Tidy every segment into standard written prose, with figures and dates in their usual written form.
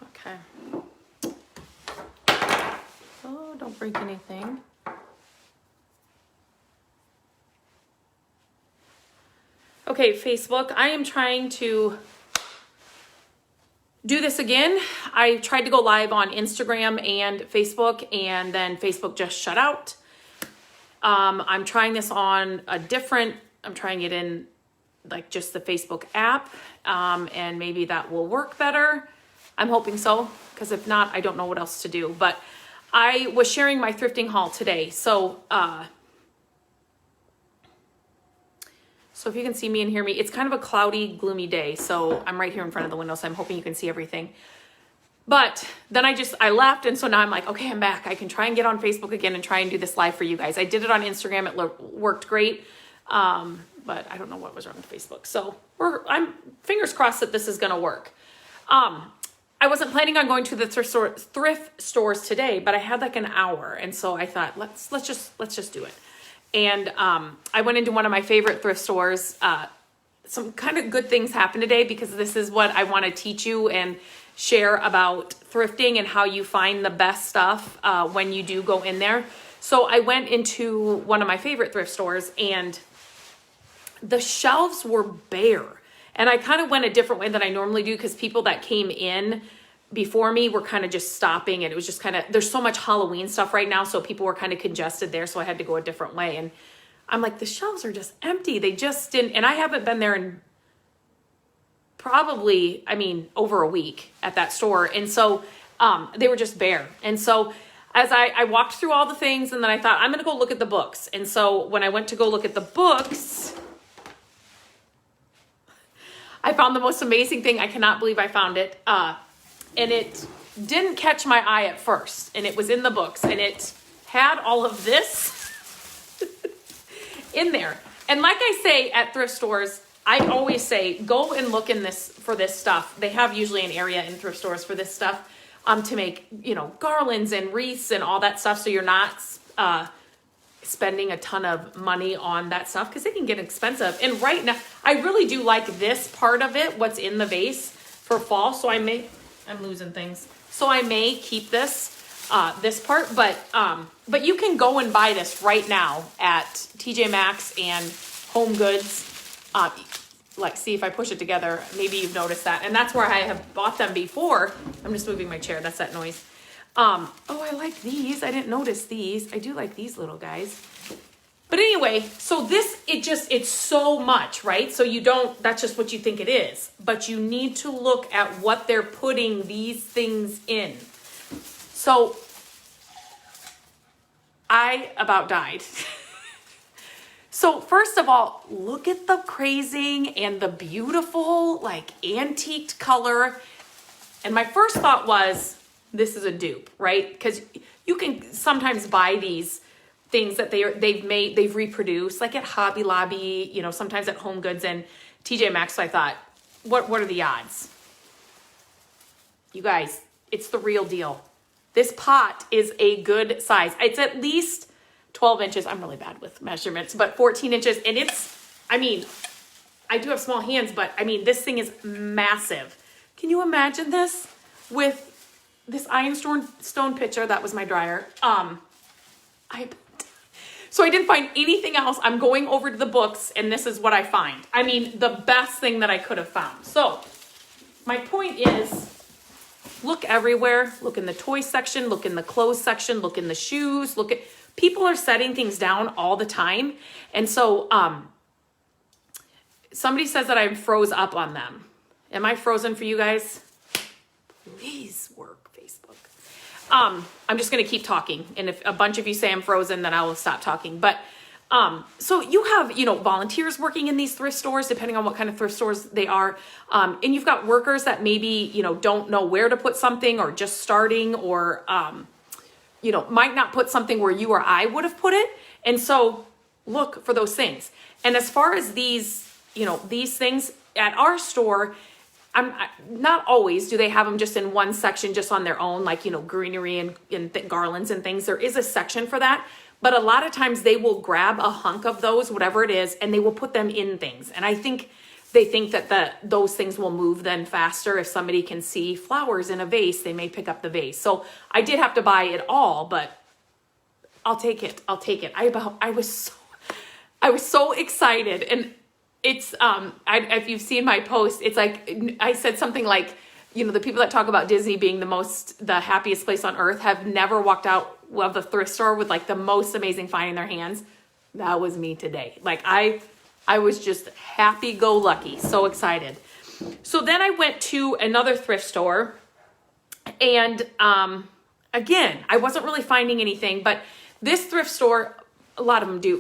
Okay. Oh, don't break anything. Okay, Facebook, I am trying to do this again. I tried to go live on Instagram and Facebook, and then Facebook just shut out. I'm trying this on I'm trying it in like just the Facebook app, and maybe that will work better. I'm hoping so, because if not, I don't know what else to do. But I was sharing my thrifting haul today. So if you can see me and hear me, it's kind of a cloudy, gloomy day. So I'm right here in front of the window, so I'm hoping you can see everything. But then I left, and so now I'm like, okay, I'm back. I can try and get on Facebook again and try and do this live for you guys. I did it on Instagram. It worked great, but I don't know what was wrong with Facebook. So I'm fingers crossed that this is going to work. I wasn't planning on going to the thrift stores today, but I had like an hour, and so I thought let's just do it. And I went into one of my favorite thrift stores. Some kind of good things happened today, because this is what I want to teach you and share about thrifting and how you find the best stuff when you do go in there. So I went into one of my favorite thrift stores, and the shelves were bare. And I kind of went a different way than I normally do, because people that came in before me were kind of just stopping, and it was just kind of, there's so much Halloween stuff right now, so people were kind of congested there, so I had to go a different way. And I'm like, the shelves are just empty. They just didn't, and I haven't been there in probably, over a week at that store. And so they were just bare. And so as I walked through all the things, and then I thought, I'm going to go look at the books. And so when I went to go look at the books, I found the most amazing thing. I cannot believe I found it. And it didn't catch my eye at first. And it was in the books. And it had all of this in there. And like I say at thrift stores, I always say, go and look for this stuff. They have usually an area in thrift stores for this stuff to make, garlands and wreaths and all that stuff. So you're not spending a ton of money on that stuff, because it can get expensive. And right now, I really do like this part of it, what's in the vase for fall. So I'm losing things. So I may keep this part, but you can go and buy this right now at TJ Maxx and Home Goods. See if I push it together, maybe you've noticed that. And that's where I have bought them before. I'm just moving my chair. That's that noise. Oh, I like these. I didn't notice these. I do like these little guys. But anyway, so it's so much, right? So that's just what you think it is. But you need to look at what they're putting these things in. So I about died. So first of all, look at the crazing and the beautiful, antiqued color. And my first thought was, this is a dupe, right? Because you can sometimes buy these things that they've reproduced, like at Hobby Lobby, sometimes at Home Goods and TJ Maxx. So I thought, what are the odds? You guys, it's the real deal. This pot is a good size. It's at least 12 inches. I'm really bad with measurements, but 14 inches. And I do have small hands, but this thing is massive. Can you imagine this with this ironstone pitcher? That was my dryer. So I didn't find anything else. I'm going over to the books, and this is what I find. The best thing that I could have found. So my point is, look everywhere. Look in the toy section, look in the clothes section, look in the shoes, people are setting things down all the time. And so somebody says that I froze up on them. Am I frozen for you guys? Please work, Facebook. I'm just going to keep talking. And if a bunch of you say I'm frozen, then I will stop talking. But so you have, volunteers working in these thrift stores, depending on what kind of thrift stores they are. And you've got workers that maybe, don't know where to put something, or just starting, or, might not put something where you or I would have put it. And so look for those things. And as far as these things at our store, I'm not always do they have them just in one section, just on their own, greenery and garlands and things. There is a section for that, but a lot of times they will grab a hunk of those, whatever it is, and they will put them in things. And I think they think that those things will move then faster. If somebody can see flowers in a vase, they may pick up the vase. So I did have to buy it all, but I'll take it. I'll take it. I was so excited. And it's, if you've seen my post, it's like, I said something like, the people that talk about Disney being the happiest place on earth have never walked out of the thrift store with like the most amazing find in their hands. That was me today. Like I was just happy-go-lucky, so excited. So then I went to another thrift store, and again, I wasn't really finding anything, but this thrift store, a lot of them do.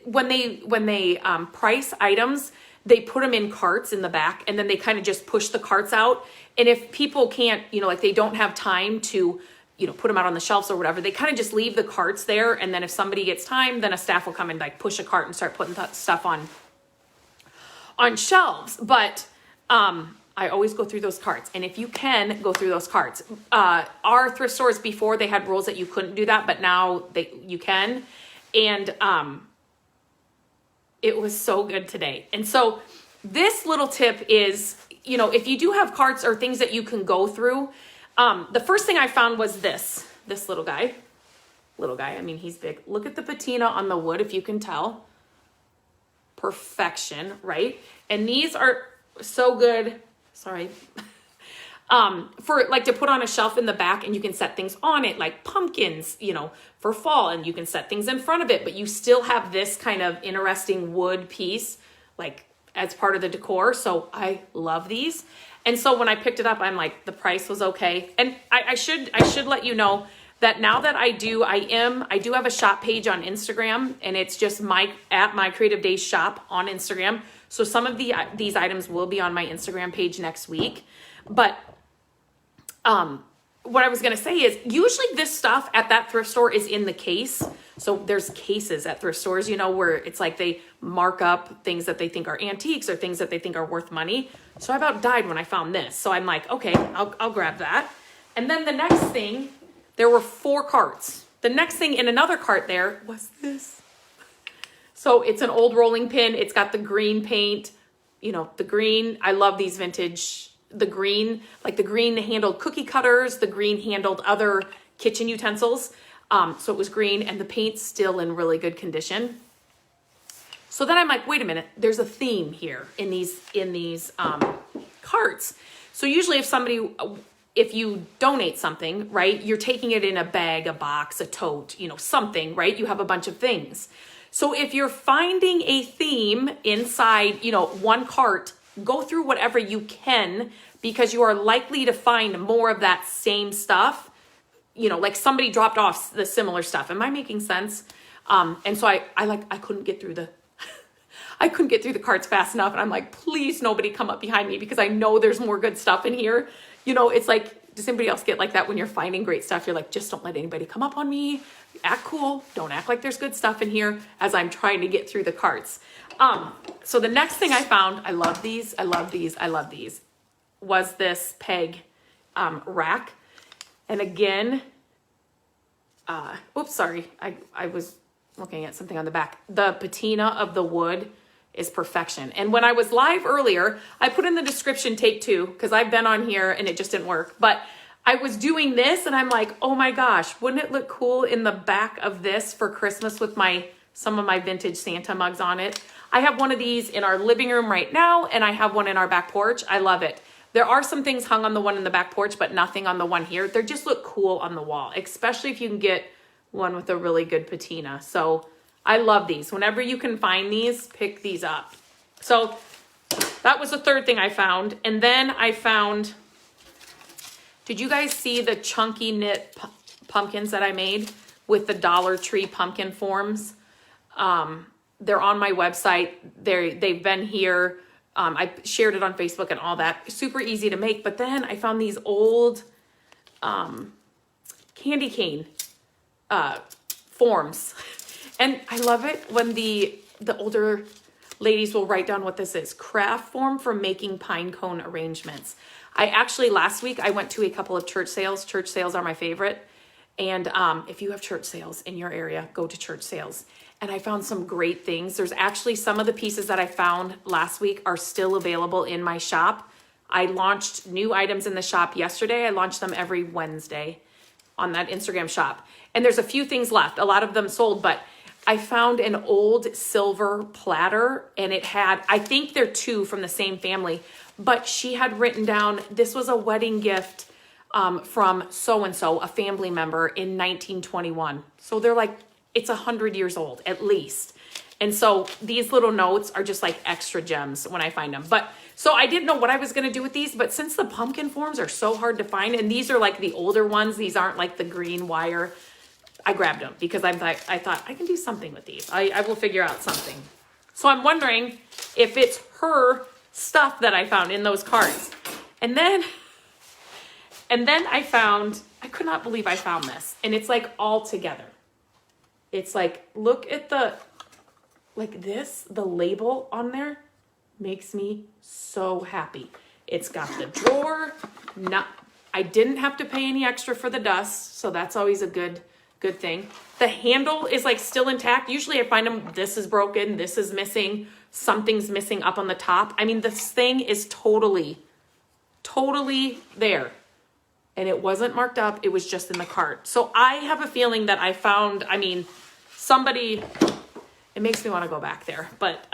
When they price items, they put them in carts in the back, and then they kind of just push the carts out. And if people can't, like they don't have time to, put them out on the shelves or whatever, they kind of just leave the carts there. And then if somebody gets time, then a staff will come and like push a cart and start putting stuff on shelves. But I always go through those carts. And if you can go through those carts, our thrift stores before, they had rules that you couldn't do that, but now you can. And it was so good today. And so this little tip is, if you do have carts or things that you can go through, the first thing I found was this little guy. I mean, he's big. Look at the patina on the wood, if you can tell. Perfection, right? And these are so good. Sorry. For like to put on a shelf in the back, and you can set things on it like pumpkins, for fall, and you can set things in front of it, but you still have this kind of interesting wood piece like as part of the decor. So I love these. And so when I picked it up, I'm like, the price was okay. And I should let you know that now that I do have a shop page on Instagram, and it's just my Creative Days shop on Instagram. So some of these items will be on my Instagram page next week. But what I was going to say is usually this stuff at that thrift store is in the case. So there's cases at thrift stores, where it's like they mark up things that they think are antiques or things that they think are worth money. So I about died when I found this. So I'm like, okay, I'll grab that. And then the next thing, there were 4 carts. The next thing in another cart there was this. So it's an old rolling pin. It's got the green paint, the green. I love these vintage, the green handled cookie cutters, the green handled other kitchen utensils. So it was green, and the paint's still in really good condition. So then I'm like, wait a minute, there's a theme here in these carts. So usually if you donate something, right, you're taking it in a bag, a box, a tote, something, right? You have a bunch of things. So if you're finding a theme inside, one cart, go through whatever you can, because you are likely to find more of that same stuff. Like somebody dropped off the similar stuff. Am I making sense? And so I couldn't get through the carts fast enough. And I'm like, please, nobody come up behind me, because I know there's more good stuff in here. It's like, does anybody else get like that when you're finding great stuff? You're like, just don't let anybody come up on me. Act cool. Don't act like there's good stuff in here as I'm trying to get through the carts. So the next thing I found, I love these, was this peg rack. And again, oops, sorry. I was looking at something on the back. The patina of the wood is perfection. And when I was live earlier, I put in the description take 2, because I've been on here and it just didn't work. But I was doing this, and I'm like, oh my gosh, wouldn't it look cool in the back of this for Christmas with some of my vintage Santa mugs on it? I have one of these in our living room right now, and I have one in our back porch. I love it. There are some things hung on the one in the back porch, but nothing on the one here. They just look cool on the wall, especially if you can get one with a really good patina. So I love these. Whenever you can find these, pick these up. So that was the third thing I found. And then I found, did you guys see the chunky knit pumpkins that I made with the Dollar Tree pumpkin forms? They're on my website. They've been here. I shared it on Facebook and all that. Super easy to make. But then I found these old candy cane forms. And I love it when the older ladies will write down what this is. Craft form for making pine cone arrangements. Last week I went to a couple of church sales. Church sales are my favorite. And if you have church sales in your area, go to church sales. And I found some great things. There's actually some of the pieces that I found last week are still available in my shop. I launched new items in the shop yesterday. I launch them every Wednesday on that Instagram shop. And there's a few things left. A lot of them sold, but I found an old silver platter, and it had, I think they're two from the same family, but she had written down, this was a wedding gift from so-and-so, a family member in 1921. So they're like, it's 100 years old at least. And so these little notes are just like extra gems when I find them. But so I didn't know what I was going to do with these, but since the pumpkin forms are so hard to find, and these are like the older ones, these aren't like the green wire, I grabbed them because I thought I can do something with these. I will figure out something. So I'm wondering if it's her stuff that I found in those cards. And then I found, I could not believe I found this. And it's like all together. It's like, look at the, like this, the label on there makes me so happy. It's got the drawer. I didn't have to pay any extra for the dust. So that's always a good thing. The handle is like still intact. Usually I find them, this is broken, this is missing, something's missing up on the top. I mean, this thing is totally there. And it wasn't marked up. It was just in the cart. So I have a feeling that I found, I mean, somebody, it makes me want to go back there, but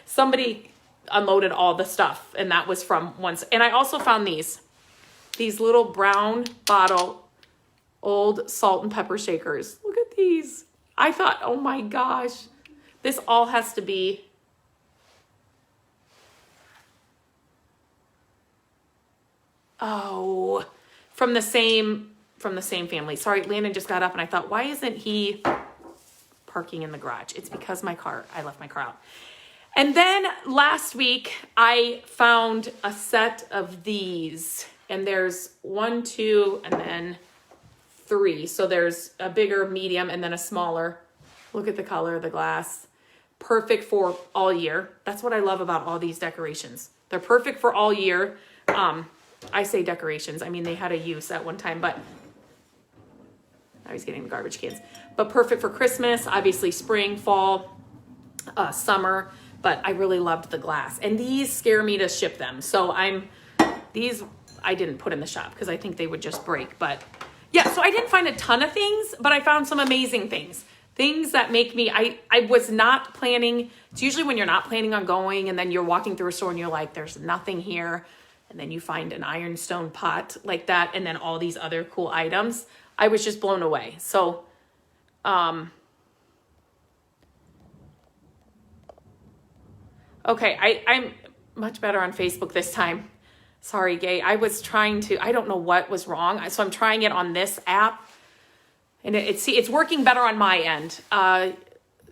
somebody unloaded all the stuff, and that was from once. And I also found these little brown bottle old salt and pepper shakers. Look at these. I thought, oh my gosh, this all has to be, oh, from the same family. Sorry, Landon just got up and I thought, why isn't he parking in the garage? It's because I left my car out. And then last week I found a set of these, and there's 1, 2, and then 3. So there's a bigger, medium, and then a smaller. Look at the color of the glass. Perfect for all year. That's what I love about all these decorations. They're perfect for all year. I say decorations. I mean, they had a use at one time, but I was getting the garbage cans. But perfect for Christmas, obviously spring, fall, summer. But I really loved the glass. And these scare me to ship them. So these I didn't put in the shop because I think they would just break. But yeah, so I didn't find a ton of things, but I found some amazing things. Things that make me, I was not planning. It's usually when you're not planning on going and then you're walking through a store and you're like, there's nothing here. And then you find an ironstone pot like that, and then all these other cool items. I was just blown away. So, okay, I'm much better on Facebook this time. Sorry, Gay. I was trying to, I don't know what was wrong. So I'm trying it on this app, and it's working better on my end.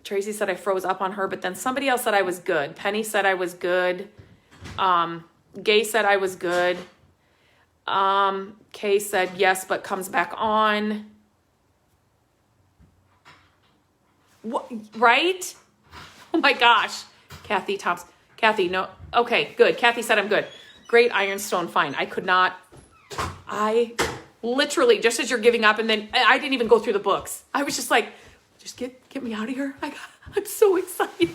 Tracy said I froze up on her, but then somebody else said I was good. Penny said I was good. Gay said I was good. Kay said yes, but comes back on. What, right? Oh my gosh. Kathy Thompson. Kathy, no. Okay, good. Kathy said I'm good. Great ironstone find. I literally, just as you're giving up, and then I didn't even go through the books. I was just like, just get me out of here. I'm so excited.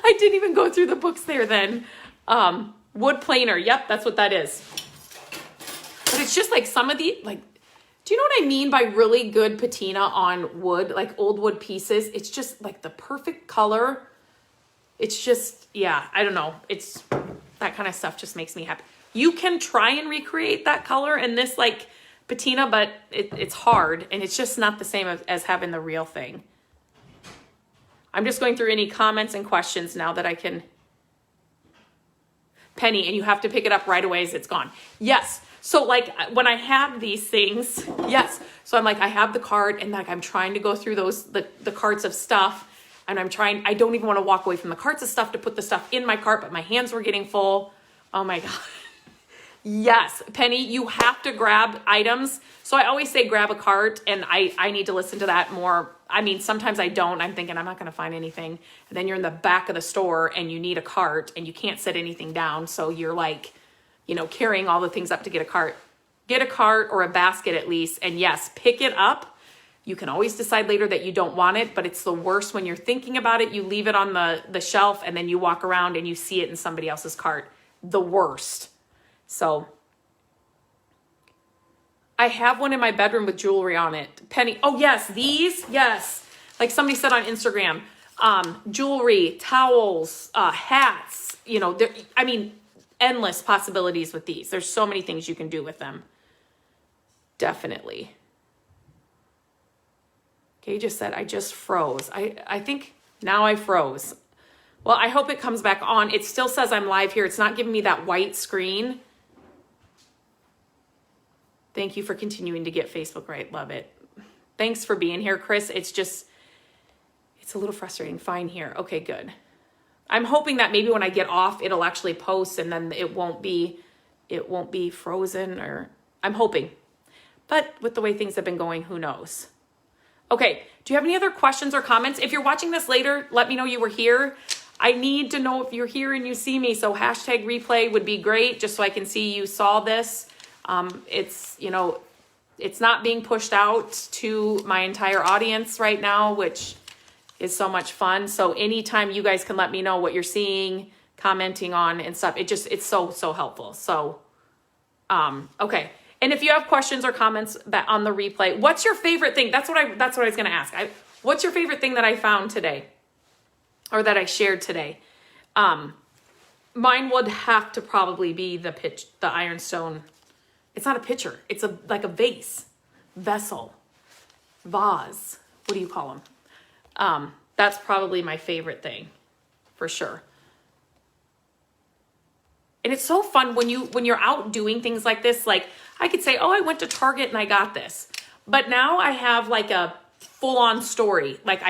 I didn't even go through the books there then. Wood planer. Yep, that's what that is. But it's just like some of the, like, do you know what I mean by really good patina on wood, like old wood pieces? It's just like the perfect color. It's just, yeah, I don't know. It's that kind of stuff just makes me happy. You can try and recreate that color in this like patina, but it's hard, and it's just not the same as having the real thing. I'm just going through any comments and questions now that I can. Penny, and you have to pick it up right away as it's gone. Yes. So like when I have these things, yes. So I'm like, I have the cart, and like I'm trying to go through the carts of stuff, and I don't even want to walk away from the carts of stuff to put the stuff in my cart, but my hands were getting full. Oh my God. Yes, Penny, you have to grab items. So I always say grab a cart, and I need to listen to that more. I mean, sometimes I don't. I'm thinking I'm not going to find anything. And then you're in the back of the store and you need a cart and you can't set anything down. So you're like, carrying all the things up to get a cart. get a cart or a basket at least, and yes, pick it up. You can always decide later that you don't want it, but it's the worst when you're thinking about it. You leave it on the shelf and then you walk around and you see it in somebody else's cart. The worst. So I have one in my bedroom with jewelry on it. Penny. Oh yes, these. Yes. Like somebody said on Instagram, jewelry, towels, hats, you know, I mean, endless possibilities with these. There's so many things you can do with them. Definitely. Okay, just said, I just froze. I think now I froze. Well, I hope it comes back on. It still says I'm live here. It's not giving me that white screen. Thank you for continuing to get Facebook right. Love it. Thanks for being here, Chris. It's a little frustrating. Fine here. Okay, good. I'm hoping that maybe when I get off, it'll actually post and then it won't be frozen, or I'm hoping. But with the way things have been going, who knows? Okay, do you have any other questions or comments? If you're watching this later, let me know you were here. I need to know if you're here and you see me, so hashtag replay would be great, just so I can see you saw this. It's, you know, it's not being pushed out to my entire audience right now, which is so much fun. So anytime you guys can let me know what you're seeing, commenting on and stuff, it's so helpful. So, okay. And if you have questions or comments on the replay, what's your favorite thing? That's what I was going to ask. What's your favorite thing that I found today, or that I shared today? Mine would have to probably be the ironstone. It's not a pitcher. It's like a vessel, vase. What do you call them? That's probably my favorite thing, for sure. And it's so fun when you're out doing things like this. Like I could say, oh, I went to Target and I got this. But now I have like a full-on story, like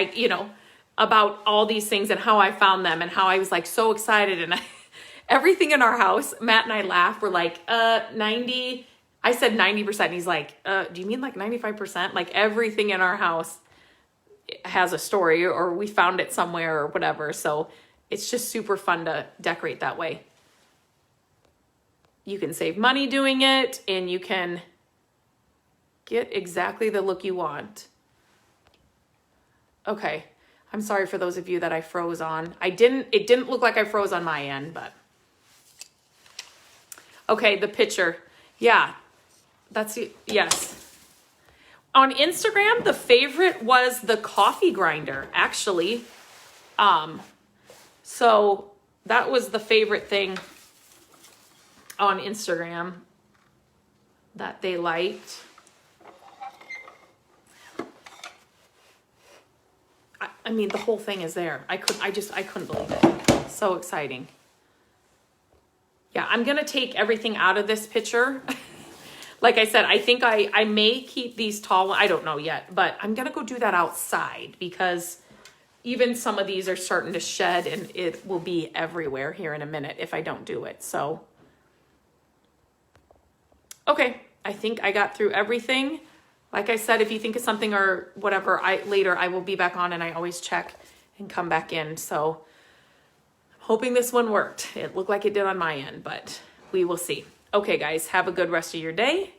about all these things and how I found them and how I was like so excited. And everything in our house, Matt and I laughed. We're like, 90, I said 90%. And he's like, do you mean like 95%? Like everything in our house has a story, or we found it somewhere or whatever. So it's just super fun to decorate that way. You can save money doing it, and you can get exactly the look you want. Okay. I'm sorry for those of you that I froze on. It didn't look like I froze on my end, but. Okay, the picture. Yeah. Yes. On Instagram, the favorite was the coffee grinder, actually. So that was the favorite thing on Instagram that they liked. I mean, the whole thing is there. I couldn't believe it. So exciting. Yeah, I'm going to take everything out of this picture. Like I said, I think I may keep these tall. I don't know yet, but I'm going to go do that outside, because even some of these are starting to shed, and it will be everywhere here in a minute if I don't do it. So, okay, I think I got through everything. Like I said, if you think of something or whatever, later I will be back on, and I always check and come back in. So I'm hoping this one worked. It looked like it did on my end, but we will see. Okay, guys, have a good rest of your day,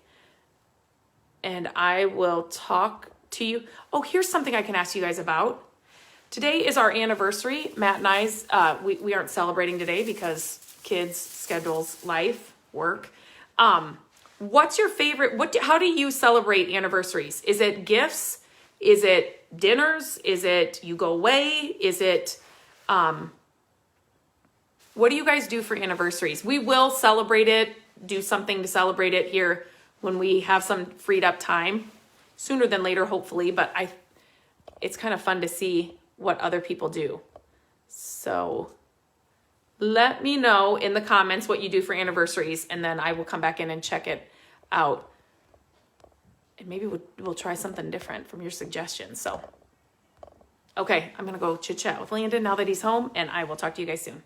and I will talk to you. Oh, here's something I can ask you guys about. Today is our anniversary. Matt and I's, we aren't celebrating today because kids, schedules, life, work. What's your favorite? How do you celebrate anniversaries? Is it gifts? Is it dinners? Is it you go away? Is it, what do you guys do for anniversaries? We will celebrate it, do something to celebrate it here when we have some freed up time, sooner than later, hopefully, but it's kind of fun to see what other people do. So let me know in the comments what you do for anniversaries, and then I will come back in and check it out. And maybe we'll try something different from your suggestions. So, okay, I'm going to go chit chat with Landon now that he's home, and I will talk to you guys soon.